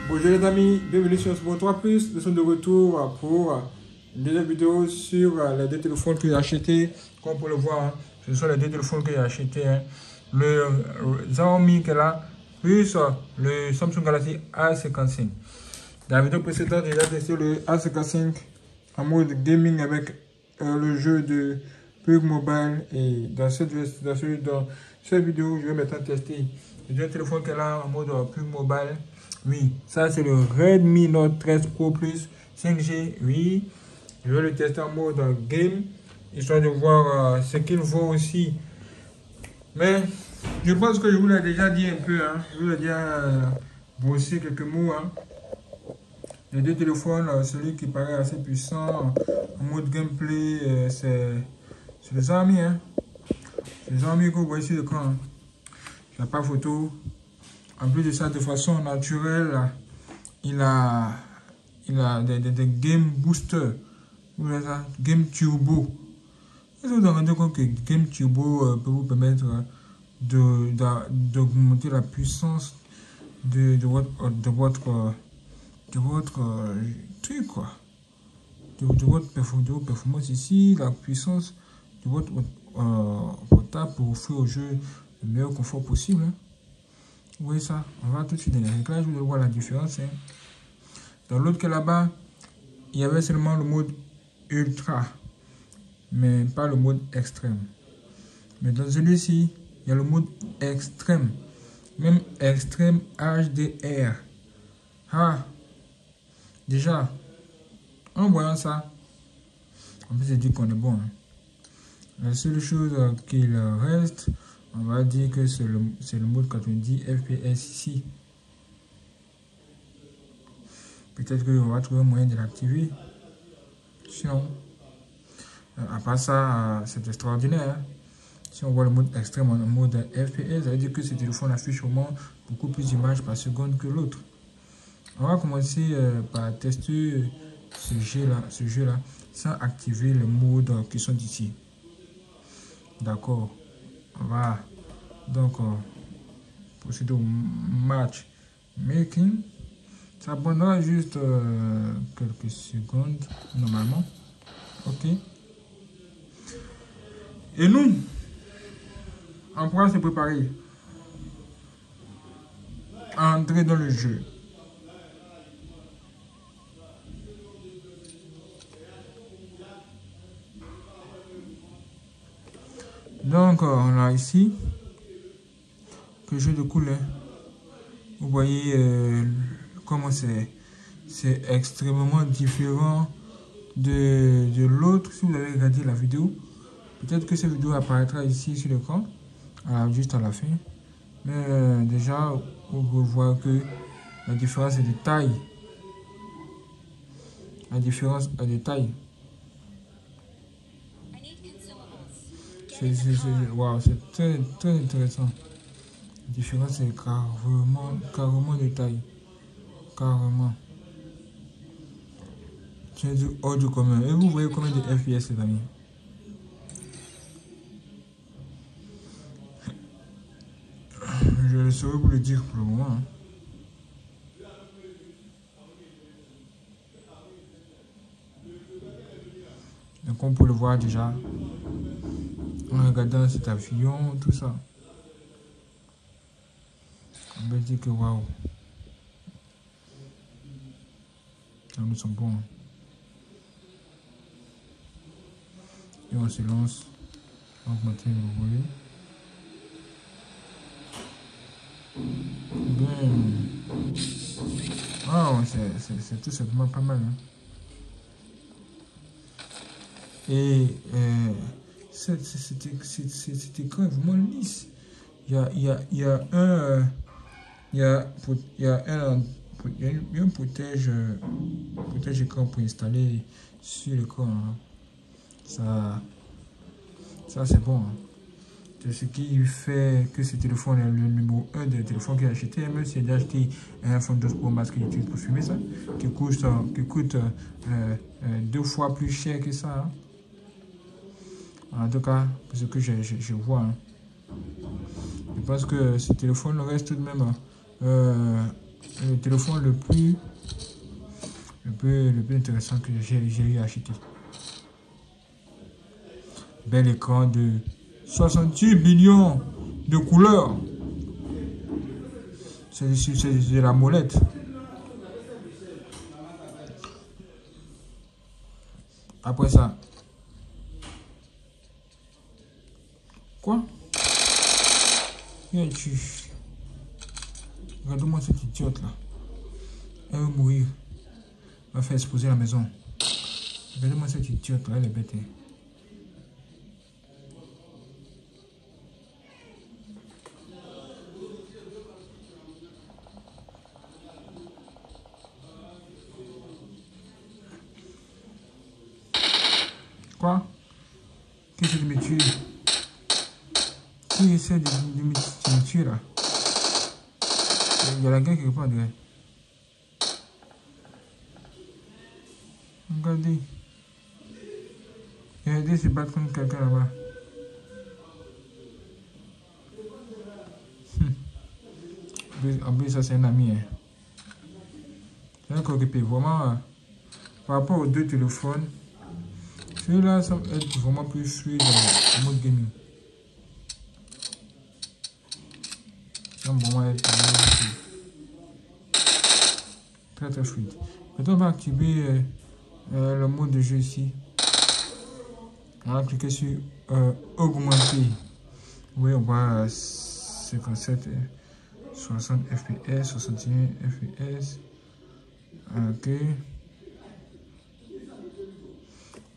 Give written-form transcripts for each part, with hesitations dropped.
Bonjour les amis, bienvenue sur Sport 3 Plus. Nous sommes de retour pour une deuxième vidéo sur les deux téléphones que j'ai achetés. Comme vous pouvez le voir, hein, ce sont les deux téléphones que j'ai achetés. Hein. Le Xiaomi qui est là, plus le Samsung Galaxy A55. Dans la vidéo précédente, j'ai testé le A55 en mode gaming avec le jeu de PUBG Mobile. Et dans cette vidéo, je vais maintenant tester le deuxième téléphone qui est là en mode PUBG Mobile. Oui, ça c'est le Redmi Note 13 Pro Plus 5G. Oui, je vais le tester en mode game, histoire de voir ce qu'il vaut aussi. Mais je pense que je vous l'ai déjà dit un peu, hein. Je vous l'ai déjà brossé quelques mots. Hein. Les deux téléphones, celui qui paraît assez puissant en mode gameplay, c'est le Xiaomi. Hein. C'est le Xiaomi que vous voyez sur l'écran. Hein. Il n'y a pas photo. En plus de ça, de façon naturelle, il a des game boosters. Vous voyez ça? Game Turbo. Est-ce que vous vous rendez compte que Game Turbo peut vous permettre d'augmenter la puissance de votre truc, quoi. De votre performance ici, la puissance de votre portable pour offrir au jeu le meilleur confort possible. Hein. Vous voyez ça? On va tout de suite dans les réglages, vous allez voir la différence. Hein. Dans l'autre qui est là-bas, il y avait seulement le mode ultra, mais pas le mode extrême. Mais dans celui-ci, il y a le mode extrême, même extrême HDR. Ah, déjà, en voyant ça, on peut se dire qu'on est bon. Hein. La seule chose qu'il reste, on va dire que c'est le mode 90 FPS ici. Peut-être qu'on va trouver un moyen de l'activer. Sinon, à part ça, c'est extraordinaire. Hein. Si on voit le mode extrême en mode FPS, ça veut dire que ce téléphone affiche au moins beaucoup plus d'images par seconde que l'autre. On va commencer par tester ce jeu-là, sans activer les modes qui sont ici. D'accord. On va donc procéder au match making. Ça prendra juste quelques secondes normalement. Ok. Et nous, on pourra se préparer à entrer dans le jeu. Donc, on a ici le jeu de couleurs. Vous voyez comment c'est extrêmement différent de l'autre. Si vous avez regardé la vidéo, peut-être que cette vidéo apparaîtra ici sur l'écran, juste à la fin. Mais déjà, on peut voir que la différence est de taille. La différence est de taille. Wow, c'est très, très intéressant. La différence est carrément de taille. Carrément. C'est du hors du commun. Et vous voyez combien de FPS, les amis? Je ne saurais vous le dire pour le moment. Hein. Donc on peut le voir déjà en regardant cet avion, tout ça. On peut dire que waouh. Nous sommes bons. Et on se lance. On va augmenter le volume. Wow, c'est tout simplement pas mal. Hein. Et cet écran est vraiment lisse. Il y a un protège écran pour installer sur l'écran. Hein. Ça c'est bon. Hein. C'est ce qui fait que ce téléphone est le numéro 1 des téléphones que j'ai acheté. Même si j'ai acheté un iPhone 12 Pro Max que j'utilise pour filmer ça, qui coûte 2 fois plus cher que ça. Hein. En tout cas, pour ce que je vois. Hein. Je pense que ce téléphone reste tout de même le téléphone le plus intéressant que j'ai eu acheté. Bel écran de 68 millions de couleurs. C'est de la molette. Après ça. Quoi? Regarde-moi cette idiote là. Elle va mourir. Elle va faire exploser la maison. Regardez-moi cette idiote là, elle est bête. Quoi? Qui essaie de me tuer? Qui essaie de me tuer là? Il y a la guerre quelque part derrière. Regardez. Regardez se battre contre quelqu'un là-bas. En plus, ça c'est un ami. Hein. C'est un coéquipier. Vraiment, par rapport aux deux téléphones, celui-là, ça va être vraiment plus fluide en mode gaming. Ça va vraiment être très très fluide. Maintenant, on va activer le mode de jeu ici. On va cliquer sur augmenter. Oui, on voit 57, 60 fps, 61 fps. Ok.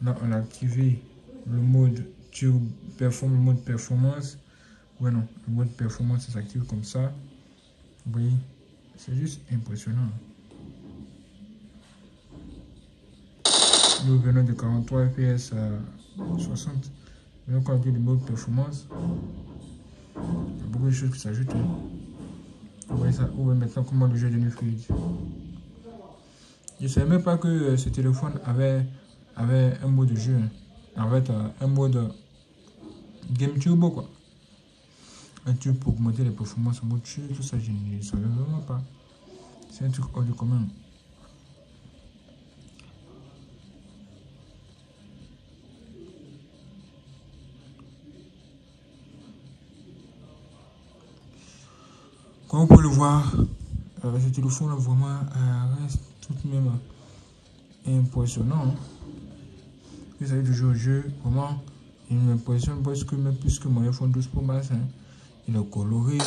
Là, on a activé le mode performance. Ouais, non, le mode performance s'active comme ça. Vous voyez, c'est juste impressionnant. Nous venons de 43 fps à 60. Maintenant, quand on dit le mode performance, il y a beaucoup de choses qui s'ajoutent. Hein. Vous voyez ça, vous voyez maintenant comment le jeu est devenu fluide. Je ne savais même pas que ce téléphone avait un mode de jeu. En fait, un mode Game Turbo, quoi. Un truc pour augmenter les performances en mode jeu, tout ça, je ne savais vraiment pas. C'est un truc hors du commun. Comme vous pouvez le voir, ce téléphone vraiment reste tout de même impressionnant. Hein. Vous avez de jouer au jeu, vraiment, il m'impressionne presque même plus que mon iPhone 12 Pro Max. Hein. Il est coloré,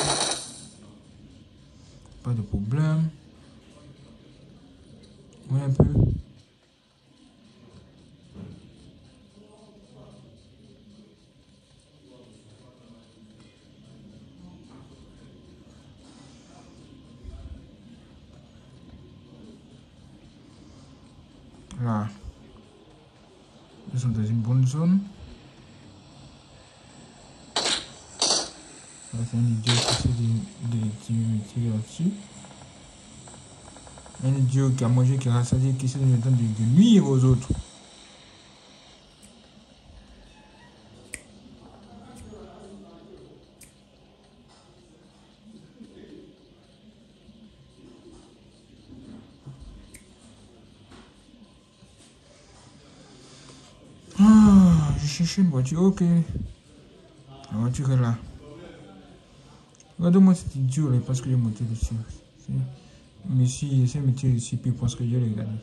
pas de problème. Oui, un peu. Là, nous sommes dans une bonne zone. C'est un idiot qui essaie de tirer là-dessus. Un idiot qui a mangé, qui a rassasié, qui essaie de nuire aux autres. Ah, je cherche une voiture, ok. La voiture est là. Regarde-moi cet idiot là, parce que j'ai monté dessus. Mais si essaie de me tirer dessus, puis parce que je l'ai gagné.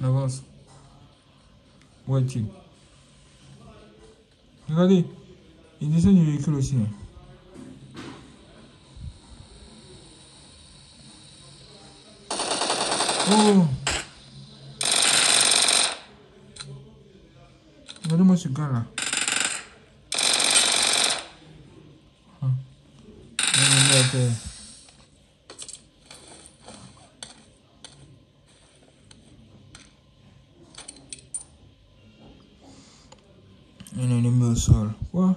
On avance. Où est-il? Regardez, il descend du véhicule aussi. Hein. Oh! Regardez-moi ce gars là. Un ennemi au sol. Quoi?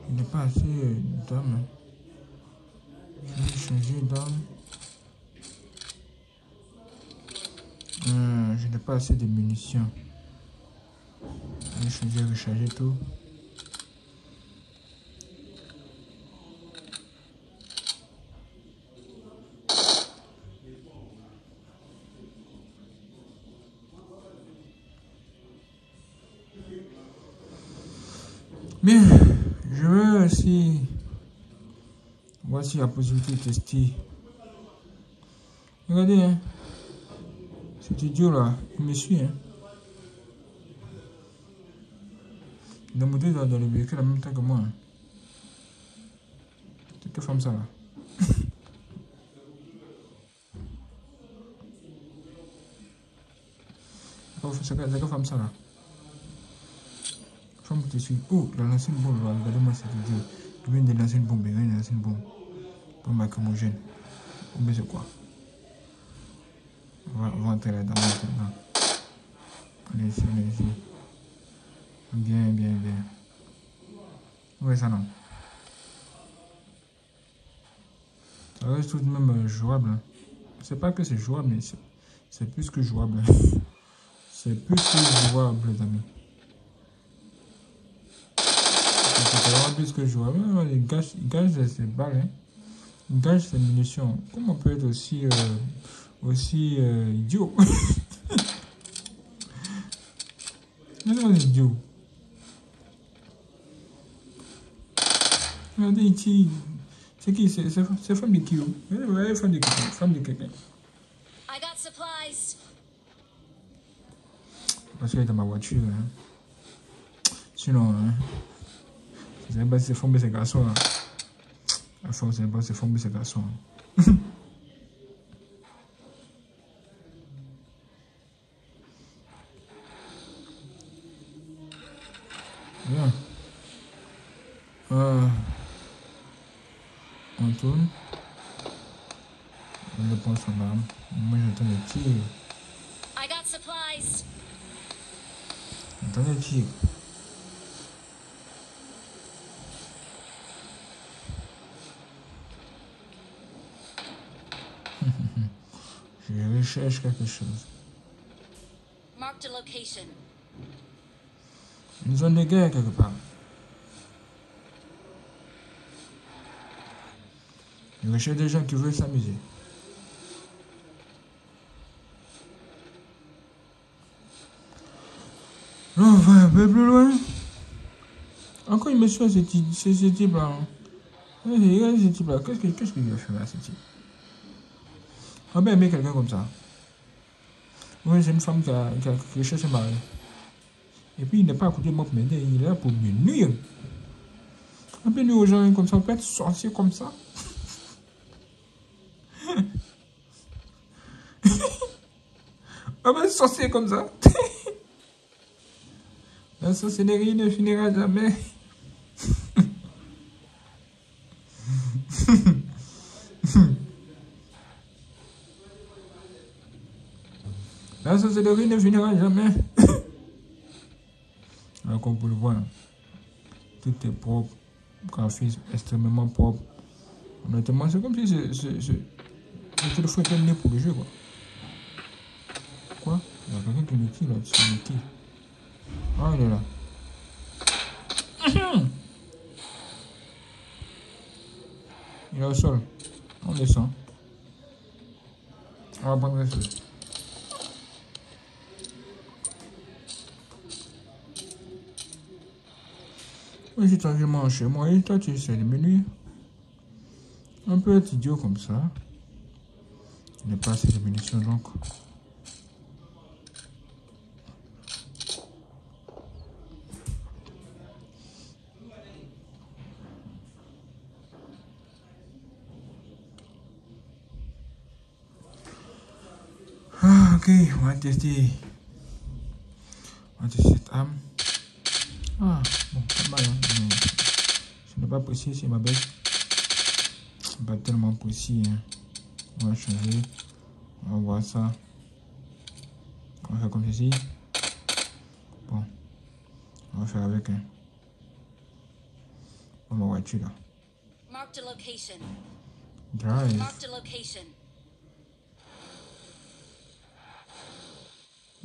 Il n'est pas assez d'armes. Je vais changer d'arme. Je n'ai pas assez de munitions. Je vais changer, recharger tout. Mais je veux aussi. Voici la possibilité de tester. Regardez, hein. Cet idiot là, il me suit, hein. Il a monté dans le véhicule en même temps que moi. Hein. C'est que femme ça là. C'est que femme ça là. Femme qui te suit. Oh, il a lancé une bombe. Regardez-moi cet idiot. Il vient de lancer une bombe. Il vient de lancer une bombe. Bombe lacrymogène. Mais c'est quoi? On va entrer là-dedans. Allez ici, allez ici. Bien, bien, bien. Où est ça non? Ça reste tout de même jouable. Hein. C'est pas que c'est jouable, mais c'est plus que jouable. C'est plus que jouable, les amis. C'est vraiment plus que jouable. Il gâche ses balles. Hein. Il gâche ses munitions. Comment on peut être aussi idiot? C'est idiot. Regardez, il tire. C'est qui? C'est femme de qui? Ouais, femme de quelqu'un. Femme de quelqu'un. I got supplies. Parce qu'elle est dans ma voiture. Hein. Sinon, hein, je ne sais pas si c'est femme ces garçons. Hein. La femme, je ne sais pas si c'est femme ces garçons. Bien. On tourne. On prend son arme. Moi, j'entends le tir. I got supplies. J'entends le tir. Je recherche quelque chose. Marked a location. Une zone de guerre quelque part. Je recherche des gens qui veulent s'amuser. Là, on va un peu plus loin. Encore une mission, ce type-là. Regardez ce type-là. Qu'est-ce qu'il va faire à ce type? On va aimer quelqu'un comme ça. Oui, c'est une femme qui cherche un mari. Et puis, il n'est pas à côté de moi pour m'aider. Il est là pour me nuire. On peut nuire aux gens comme ça. On peut être sorcier comme ça. On peut être sorcier comme ça. La sorcellerie ne finira jamais. La sorcellerie ne finira jamais. Alors, comme vous le voyez, tout est propre. Graphisme extrêmement propre. Honnêtement, c'est comme si le téléphone était né pour le jeu. Quoi? Il y a quelqu'un qui me tire là-dessus. Ah, il est là. Il est au sol. On descend. On va prendre le feu. Oui, j'ai tranquillement chez moi et toi tu essaies de me nuire. Un peu être idiot comme ça. Il n'est pas assez de munitions donc. Ah, ok, on va tester. On va tester cette arme. Ah, bon, pas mal, hein. Ce n'est pas précis, c'est ma bête. Pas tellement précis, hein. On va changer. On va voir ça. On va faire comme ceci. Bon, on va faire avec, hein. Ma voiture là. Marked a location. Drive. Marked a location.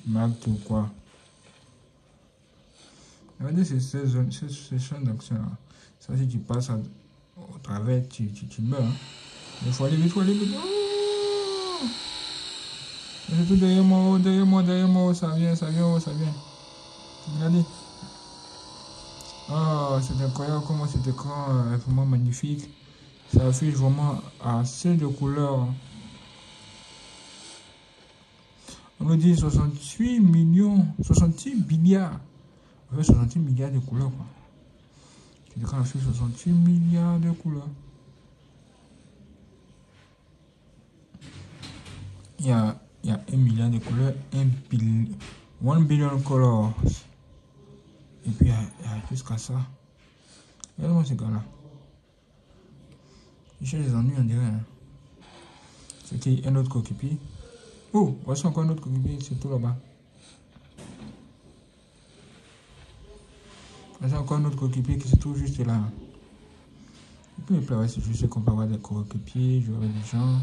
Marque ou quoi? Regardez ces champs d'action là. Ça, si tu passes au travers, tu meurs. Hein. Il faut aller vite, Oh! C'est tout derrière moi, ça vient, ça vient. Regardez. Oh, c'est incroyable comment cet écran est vraiment magnifique. Ça affiche vraiment assez de couleurs. On me dit 68 millions, 68 milliards. En fait, 68 milliards de couleurs, quoi. Cet écran affiche 68 milliards de couleurs. Il y a 1 milliard de couleurs, 1 billion colors. Et puis, il y a jusqu'à ça. Regardez-moi ce gars-là. Il cherche des ennuis, on dirait. Hein. C'était un autre coéquipier. Oh, voici encore un autre coéquipier, c'est tout là-bas. Voici encore un autre coéquipier qui se trouve juste là. Et puis, là, c'est juste qu'on peut avoir des coéquipiers, jouer avec des gens,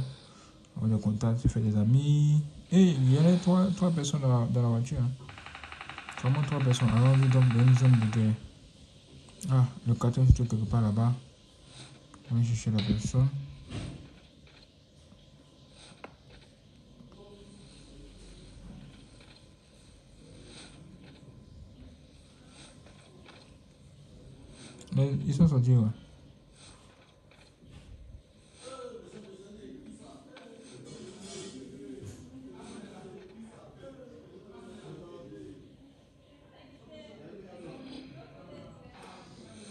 avoir des contacts, se faire des amis. Et il y a trois personnes dans la voiture. Hein. Comment 3 personnes? Alors, on est donc dans une zone de guerre. Ah, le carton se trouve quelque part là-bas. On va chercher la personne. Ils sont sortis, ouais.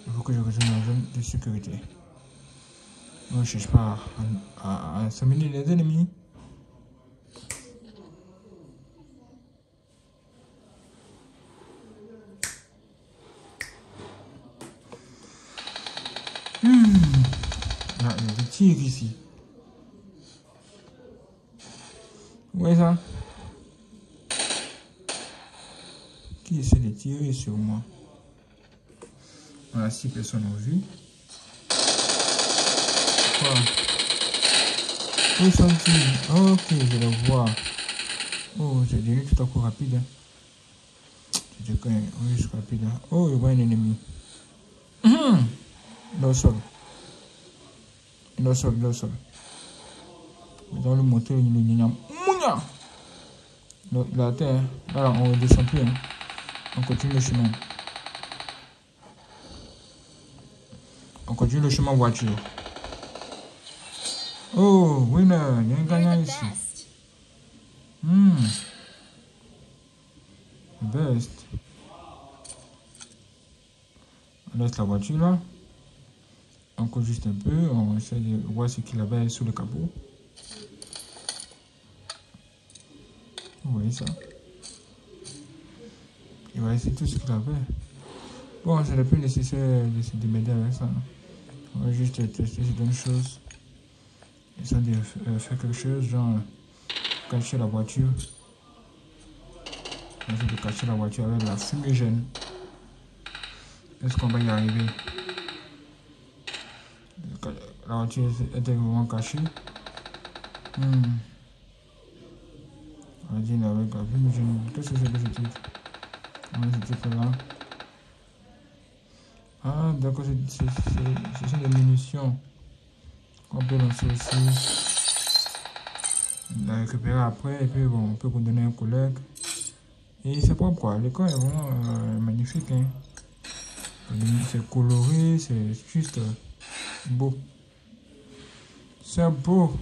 Il faut que je rejoigne la zone de sécurité. On ne cherche pas à examiner les ennemis. Là, il y a des tirs ici. Où est ça? Qui essaie de tirer sur moi? Voilà, 6 personnes ont vu. Quoi? Où sont-ils? Ok, je le vois. Oh, c'est devenu tout à coup rapide. Hein. C'était quand même juste rapide. Hein. Oh, il voit un ennemi. Il est au sol. Il est au sol, il est au sol. Dans le moteur, il est mignon. Mounia! Il a terre. Voilà, on ne descend plus. Hein. On continue le chemin. On continue le chemin voiture. Oh, winner, il y a un gagnant ici. Best. On laisse la voiture là. Encore juste un peu. On essaie de voir ce qu'il avait sous le capot. Vous voyez ça? Il va essayer tout ce qu'il avait. Bon, ce n'est plus nécessaire de m'aider avec ça. On va juste tester certaines choses. Essayer de faire quelque chose, genre cacher la voiture. On va essayer de cacher la voiture avec la fumigène. Est-ce qu'on va y arriver? La voiture était vraiment cachée. On va dire avec la fumigène. Qu'est-ce que c'est que ce truc? On va ce truc là. Ah, d'accord, ce sont des munitions qu'on peut lancer aussi. La récupérer après, et puis bon, on peut vous donner un collègue. Et c'est propre quoi, l'écran est vraiment magnifique. Hein. C'est coloré, c'est juste beau. C'est beau.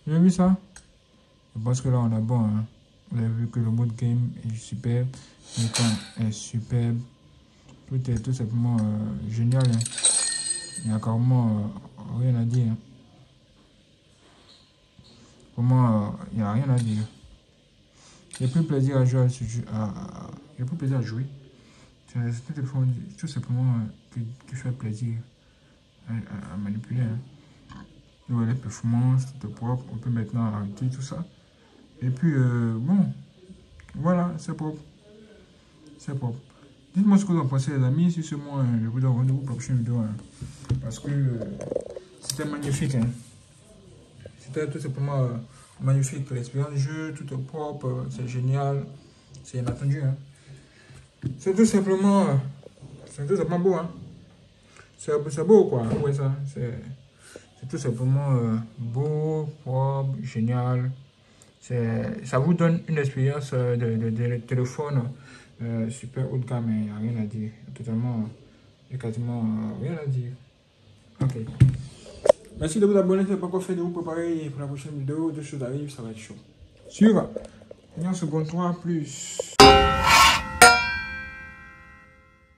Vous avez vu ça? Je pense que là on est bon. Hein. Vous avez vu que le mode game est superbe, l'écran est superbe. Tout est tout simplement génial. Hein. Il n'y a carrément rien à dire. Hein. Vraiment, il n'y a rien à dire. J'ai plus plaisir à jouer à ce jeu. J'ai plus plaisir à jouer. C'est tout simplement qui fait plaisir à manipuler. Hein. Donc, les performances, tout est propre. On peut maintenant arrêter tout ça. Et puis, bon, voilà, c'est propre. C'est propre. Dites-moi ce que vous en pensez, les amis. Si c'est moi, je vous donne rendez-vous pour la prochaine vidéo. Hein. Parce que c'était magnifique. Hein. C'était tout simplement magnifique. L'expérience du jeu, tout est propre. C'est génial. C'est inattendu. Hein. C'est tout simplement beau. Hein. C'est beau, quoi. Ouais, ça. C'est tout simplement beau, propre, génial. Ça vous donne une expérience de téléphone super haut de gamme, il n'y a rien à dire. Totalement, il y a quasiment rien à dire. Ok. Merci de vous abonner, si vous n'avez pas encore fait de vous préparer pour la prochaine vidéo. Deux choses arrivent, ça va être chaud. Sur Union Seconde 3 plus.